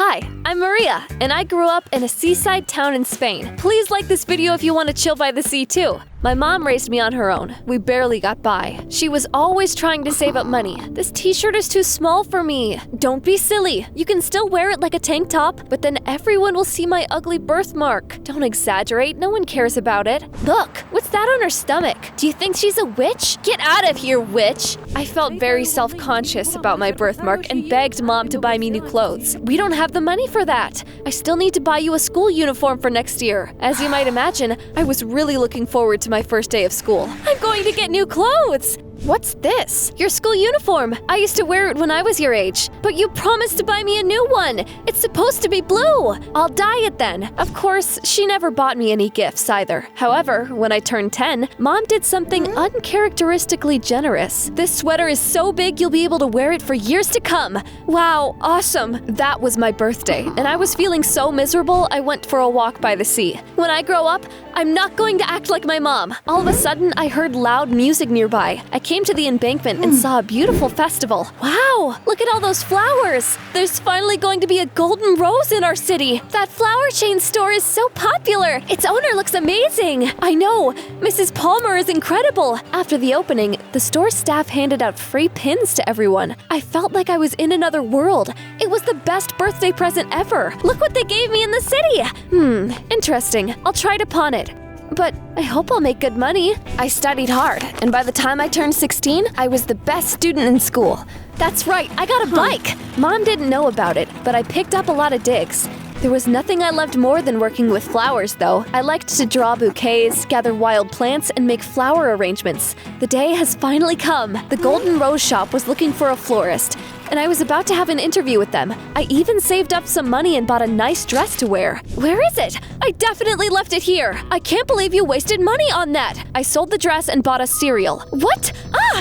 Hi, I'm Maria, and I grew up in a seaside town in Spain. Please like this video if you want to chill by the sea too. My mom raised me on her own. We barely got by. She was always trying to save up money. This t-shirt is too small for me. Don't be silly. You can still wear it like a tank top, but then everyone will see my ugly birthmark. Don't exaggerate. No one cares about it. Look, what's that on her stomach? Do you think she's a witch? Get out of here, witch! I felt very self-conscious about my birthmark and begged Mom to buy me new clothes. We don't have the money for that. I still need to buy you a school uniform for next year. As you might imagine, I was really looking forward to my first day of school. I'm going to get new clothes! What's this? Your school uniform. I used to wear it when I was your age, but you promised to buy me a new one. It's supposed to be blue. I'll dye it then. Of course, she never bought me any gifts either. However, when I turned 10, Mom did something uncharacteristically generous. This sweater is so big you'll be able to wear it for years to come. Wow, awesome. That was my birthday, and I was feeling so miserable I went for a walk by the sea. When I grow up, I'm not going to act like my mom. All of a sudden, I heard loud music nearby. I came to the embankment and saw a beautiful festival. Wow, look at all those flowers. There's finally going to be a golden rose in our city. That flower chain store is so popular. Its owner looks amazing. I know, Mrs. Palmer is incredible. After the opening, the store staff handed out free pins to everyone. I felt like I was in another world. It was the best birthday present ever. Look what they gave me in the city. Interesting. I'll try to pawn it. But I hope I'll make good money. I studied hard, and by the time I turned 16, I was the best student in school. That's right, I got a bike! Mom didn't know about it, but I picked up a lot of digs. There was nothing I loved more than working with flowers, though. I liked to draw bouquets, gather wild plants, and make flower arrangements. The day has finally come. The Golden Rose Shop was looking for a florist, and I was about to have an interview with them. I even saved up some money and bought a nice dress to wear. Where is it? I definitely left it here. I can't believe you wasted money on that. I sold the dress and bought a cereal. What?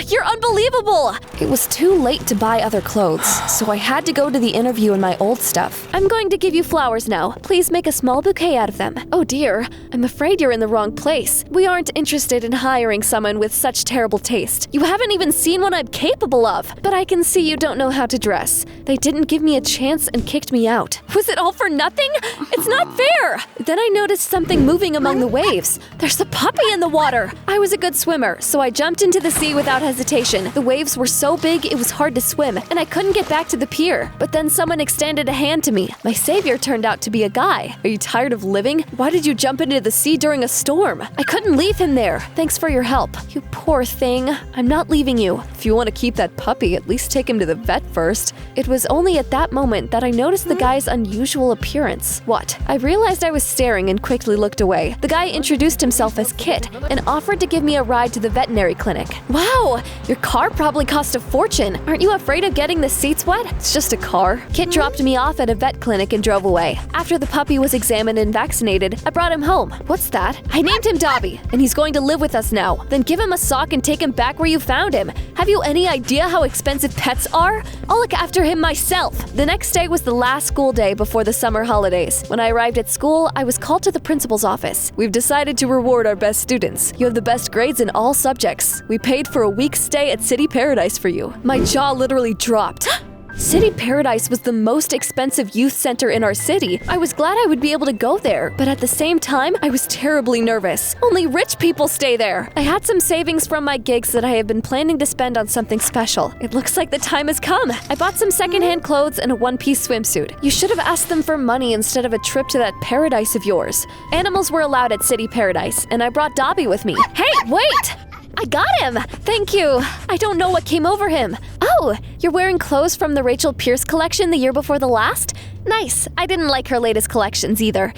You're unbelievable! It was too late to buy other clothes, so I had to go to the interview in my old stuff. I'm going to give you flowers now. Please make a small bouquet out of them. Oh dear, I'm afraid you're in the wrong place. We aren't interested in hiring someone with such terrible taste. You haven't even seen what I'm capable of. But I can see you don't know how to dress. They didn't give me a chance and kicked me out. Was it all for nothing? It's not fair! Then I noticed something moving among the waves. There's a puppy in the water! I was a good swimmer, so I jumped into the sea without hesitation. The waves were so big it was hard to swim, and I couldn't get back to the pier. But then someone extended a hand to me. My savior turned out to be a guy. Are you tired of living? Why did you jump into the sea during a storm? I couldn't leave him there. Thanks for your help. You poor thing. I'm not leaving you. If you want to keep that puppy, at least take him to the vet first. It was only at that moment that I noticed the guy's unusual appearance. What? I realized I was staring and quickly looked away. The guy introduced himself as Kit and offered to give me a ride to the veterinary clinic. Wow, your car probably cost a fortune. Aren't you afraid of getting the seats wet? It's just a car. Kit dropped me off at a vet clinic and drove away. After the puppy was examined and vaccinated, I brought him home. What's that? I named him Dobby, and he's going to live with us now. Then give him a sock and take him back where you found him. Have you any idea how expensive pets are? I'll look after him myself. The next day was the last school day before the summer holidays. When I arrived at school, I was called to the principal's office. We've decided to reward our best students. You have the best grades in all subjects. We paid for a week's stay at City Paradise for you. My jaw literally dropped. City Paradise was the most expensive youth center in our city. I was glad I would be able to go there, but at the same time, I was terribly nervous. Only rich people stay there. I had some savings from my gigs that I have been planning to spend on something special. It looks like the time has come. I bought some secondhand clothes and a one-piece swimsuit. You should have asked them for money instead of a trip to that paradise of yours. Animals were allowed at City Paradise, and I brought Dobby with me. Hey, wait! I got him! Thank you. I don't know what came over him. Oh, you're wearing clothes from the Rachel Pierce collection the year before the last? Nice. I didn't like her latest collections either.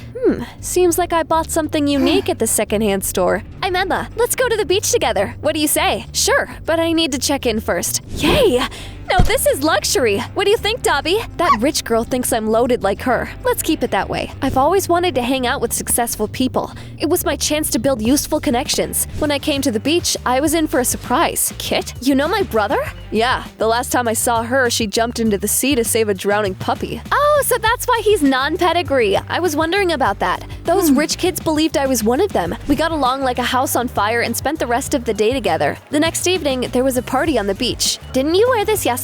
Seems like I bought something unique at the secondhand store. I'm Emma. Let's go to the beach together. What do you say? Sure, but I need to check in first. Yay! Now this is luxury. What do you think, Dobby? That rich girl thinks I'm loaded like her. Let's keep it that way. I've always wanted to hang out with successful people. It was my chance to build useful connections. When I came to the beach, I was in for a surprise. Kit, you know my brother? Yeah, the last time I saw her, she jumped into the sea to save a drowning puppy. Oh, so that's why he's non-pedigree. I was wondering about that. Those rich kids believed I was one of them. We got along like a house on fire and spent the rest of the day together. The next evening, there was a party on the beach. Didn't you wear this yesterday?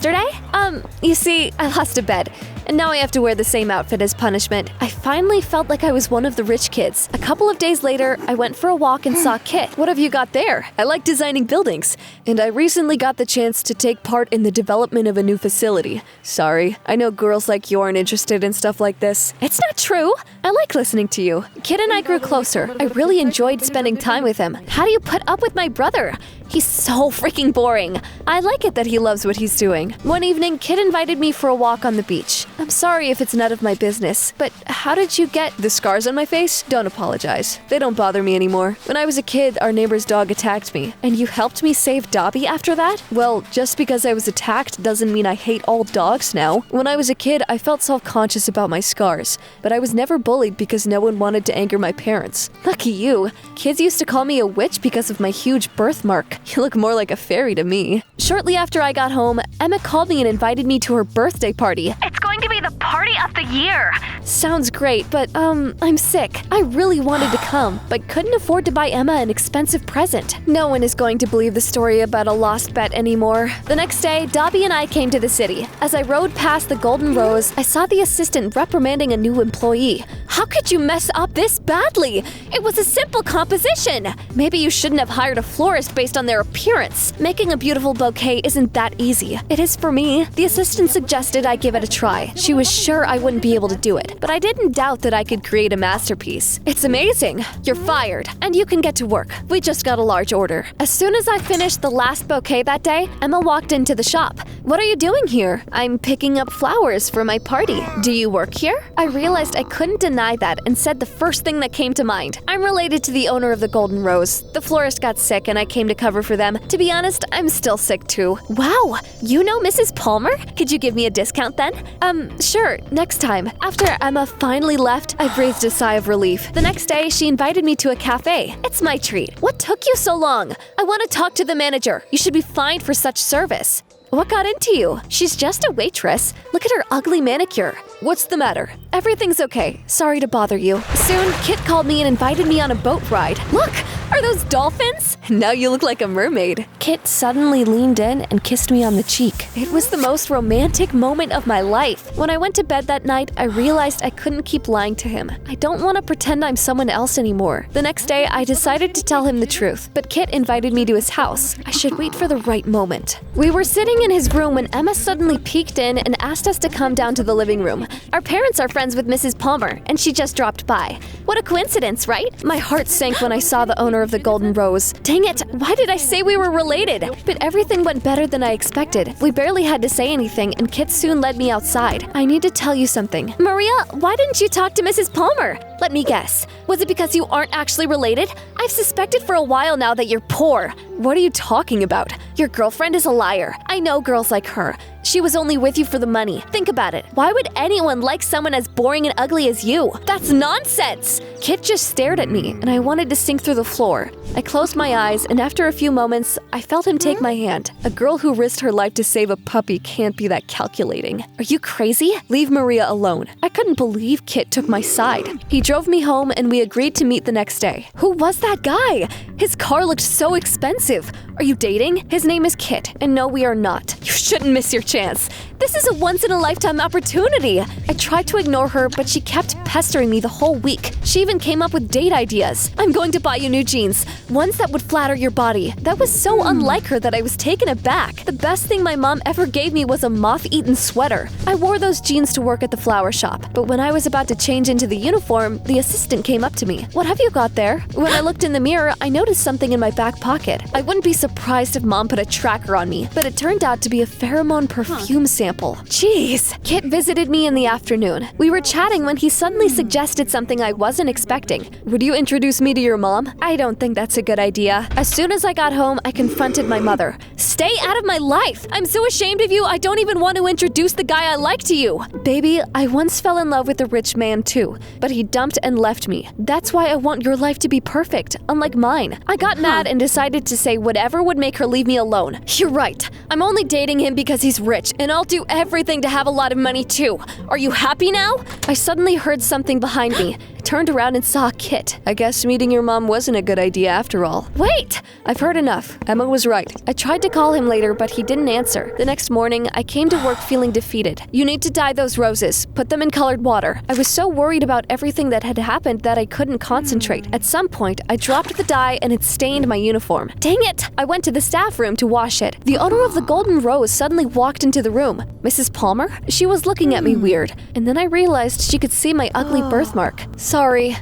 You see, I lost a bet. and now I have to wear the same outfit as punishment. I finally felt like I was one of the rich kids. A couple of days later, I went for a walk and saw Kit. What have you got there? I like designing buildings, and I recently got the chance to take part in the development of a new facility. Sorry, I know girls like you aren't interested in stuff like this. It's not true. I like listening to you. Kit and I grew closer. I really enjoyed spending time with him. How do you put up with my brother? He's so freaking boring. I like it that he loves what he's doing. One evening, Kit invited me for a walk on the beach. I'm sorry if it's none of my business, but how did you get the scars on my face? Don't apologize. They don't bother me anymore. When I was a kid, our neighbor's dog attacked me, and you helped me save Dobby after that? Well, just because I was attacked doesn't mean I hate all dogs now. When I was a kid, I felt self-conscious about my scars, but I was never bullied because no one wanted to anger my parents. Lucky you. Kids used to call me a witch because of my huge birthmark. You look more like a fairy to me. Shortly after I got home, Emma called me and invited me to her birthday party. It's going to be the party of the year. Sounds great, but I'm sick. I really wanted to come, but couldn't afford to buy Emma an expensive present. No one is going to believe the story about a lost bet anymore. The next day, Dobby and I came to the city. As I rode past the Golden Rose, I saw the assistant reprimanding a new employee. How could you mess up this badly? It was a simple composition. Maybe you shouldn't have hired a florist based on their appearance. Making a beautiful bouquet isn't that easy. It is for me. The assistant suggested I give it a try. She was sure I wouldn't be able to do it, but I didn't doubt that I could create a masterpiece. It's amazing. You're fired, and you can get to work. We just got a large order. As soon as I finished the last bouquet that day, Emma walked into the shop. What are you doing here? I'm picking up flowers for my party. Do you work here? I realized I couldn't deny that and said the first thing that came to mind. I'm related to the owner of the Golden Rose. The florist got sick and I came to cover for them. To be honest, I'm still sick too. Wow, you know Mrs. Palmer? Could you give me a discount then? Sure, next time. After Emma finally left, I breathed a sigh of relief. The next day, she invited me to a cafe. It's my treat. What took you so long? I want to talk to the manager. You should be fined for such service. What got into you? She's just a waitress. Look at her ugly manicure. What's the matter? Everything's okay. Sorry to bother you. Soon, Kit called me and invited me on a boat ride. Look! Are those dolphins? Now you look like a mermaid. Kit suddenly leaned in and kissed me on the cheek. It was the most romantic moment of my life. When I went to bed that night, I realized I couldn't keep lying to him. I don't want to pretend I'm someone else anymore. The next day, I decided to tell him the truth, but Kit invited me to his house. I should wait for the right moment. We were sitting in his room when Emma suddenly peeked in and asked us to come down to the living room. Our parents are friends with Mrs. Palmer, and she just dropped by. What a coincidence, right? My heart sank when I saw the owner of the Golden Rose. Dang it, why did I say we were related? But everything went better than I expected. We barely had to say anything, and Kit soon led me outside. I need to tell you something. Maria, why didn't you talk to Mrs. Palmer? Let me guess. Was it because you aren't actually related? I've suspected for a while now that you're poor. What are you talking about? Your girlfriend is a liar. I know girls like her. She was only with you for the money. Think about it. Why would anyone like someone as boring and ugly as you? That's nonsense! Kit just stared at me, and I wanted to sink through the floor. I closed my eyes, and after a few moments, I felt him take my hand. A girl who risked her life to save a puppy can't be that calculating. Are you crazy? Leave Maria alone. I couldn't believe Kit took my side. He drove me home, and we agreed to meet the next day. Who was that guy? His car looked so expensive. Are you dating? His name is Kit, and no, we are not. You shouldn't miss your chance. This is a once-in-a-lifetime opportunity. I tried to ignore her, but she kept pestering me the whole week. She even came up with date ideas. I'm going to buy you new jeans, ones that would flatter your body. That was so unlike her that I was taken aback. The best thing my mom ever gave me was a moth-eaten sweater. I wore those jeans to work at the flower shop, but when I was about to change into the uniform, the assistant came up to me. What have you got there? When I looked in the mirror, I noticed something in my back pocket. I wouldn't be surprised if mom put a tracker on me, but it turned out to be a pheromone perfume sample. Jeez. Kit visited me in the afternoon. We were chatting when he suddenly suggested something I wasn't expecting. Would you introduce me to your mom? I don't think that's a good idea. As soon as I got home, I confronted my mother. Stay out of my life! I'm so ashamed of you, I don't even want to introduce the guy I like to you. Baby, I once fell in love with a rich man too, but he dumped and left me. That's why I want your life to be perfect, unlike mine. I got mad and decided to say whatever would make her leave me alone. You're right. I'm only dating him because he's rich, and I'll do everything to have a lot of money too. Are you happy now? I suddenly heard something behind me. turned around and saw Kit. I guess meeting your mom wasn't a good idea after all. Wait! I've heard enough. Emma was right. I tried to call him later, but he didn't answer. The next morning, I came to work feeling defeated. You need to dye those roses. Put them in colored water. I was so worried about everything that had happened that I couldn't concentrate. At some point, I dropped the dye and it stained my uniform. Dang it! I went to the staff room to wash it. The owner of the Golden Rose suddenly walked into the room. Mrs. Palmer? She was looking at me weird, and then I realized she could see my ugly birthmark. Sorry.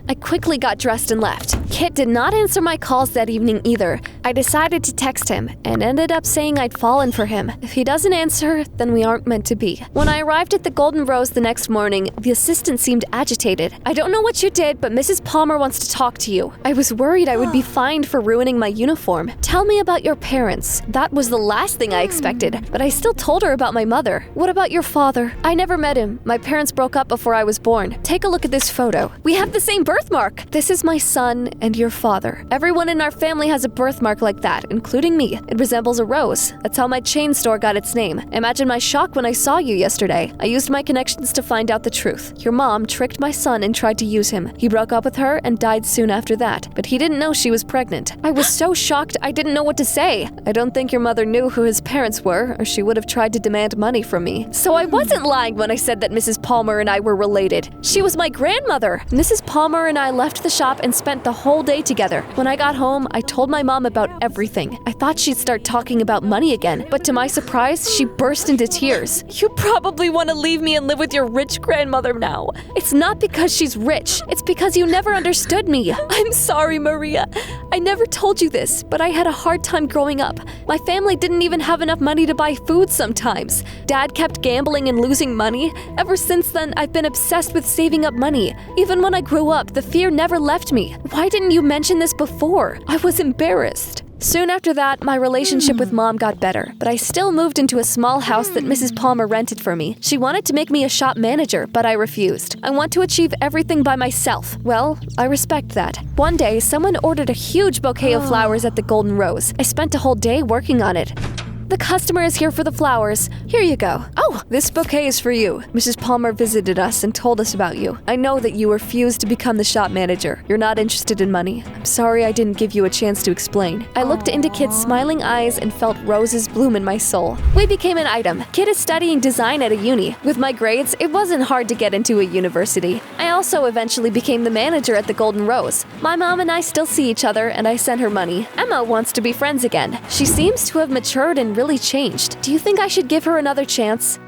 I quickly got dressed and left. Kit did not answer my calls that evening either. I decided to text him and ended up saying I'd fallen for him. If he doesn't answer, then we aren't meant to be. When I arrived at the Golden Rose the next morning, the assistant seemed agitated. I don't know what you did, but Mrs. Palmer wants to talk to you. I was worried I would be fined for ruining my uniform. Tell me about your parents. That was the last thing I expected, but I still told her about my mother. What about your father? I never met him. My parents broke up before I was born. Take a look at this photo. We have the same birthmark. This is my son and your father. Everyone in our family has a birthmark like that, including me. It resembles a rose. That's how my chain store got its name. Imagine my shock when I saw you yesterday. I used my connections to find out the truth. Your mom tricked my son and tried to use him. He broke up with her and died soon after that, but he didn't know she was pregnant. I was so shocked I didn't know what to say. I don't think your mother knew who his parents were, or she would have tried to demand money from me. So I wasn't lying when I said that Mrs. Palmer and I were related. She was my grandmother. Mrs. Palmer and I left the shop and spent the whole day together. When I got home, I told my mom about everything. I thought she'd start talking about money again, but to my surprise, she burst into tears. You probably want to leave me and live with your rich grandmother now. It's not because she's rich. It's because you never understood me. I'm sorry, Maria. I never told you this, but I had a hard time growing up. My family didn't even have enough money to buy food sometimes. Dad kept gambling and losing money. Ever since then, I've been obsessed with saving up money. Even when I grew up, the fear never left me. Why didn't you mention this before? I was embarrassed. Soon after that, my relationship with Mom got better, but I still moved into a small house that Mrs. Palmer rented for me. She wanted to make me a shop manager, but I refused. I want to achieve everything by myself. Well, I respect that. One day, someone ordered a huge bouquet of flowers at the Golden Rose. I spent a whole day working on it. The customer is here for the flowers. Here you go. Oh, this bouquet is for you. Mrs. Palmer visited us and told us about you. I know that you refused to become the shop manager. You're not interested in money. I'm sorry I didn't give you a chance to explain. I looked into Kit's smiling eyes and felt roses bloom in my soul. We became an item. Kit is studying design at a uni. With my grades, it wasn't hard to get into a university. I also eventually became the manager at the Golden Rose. My mom and I still see each other, and I send her money. Emma wants to be friends again. She seems to have matured and really changed. Do you think I should give her another chance?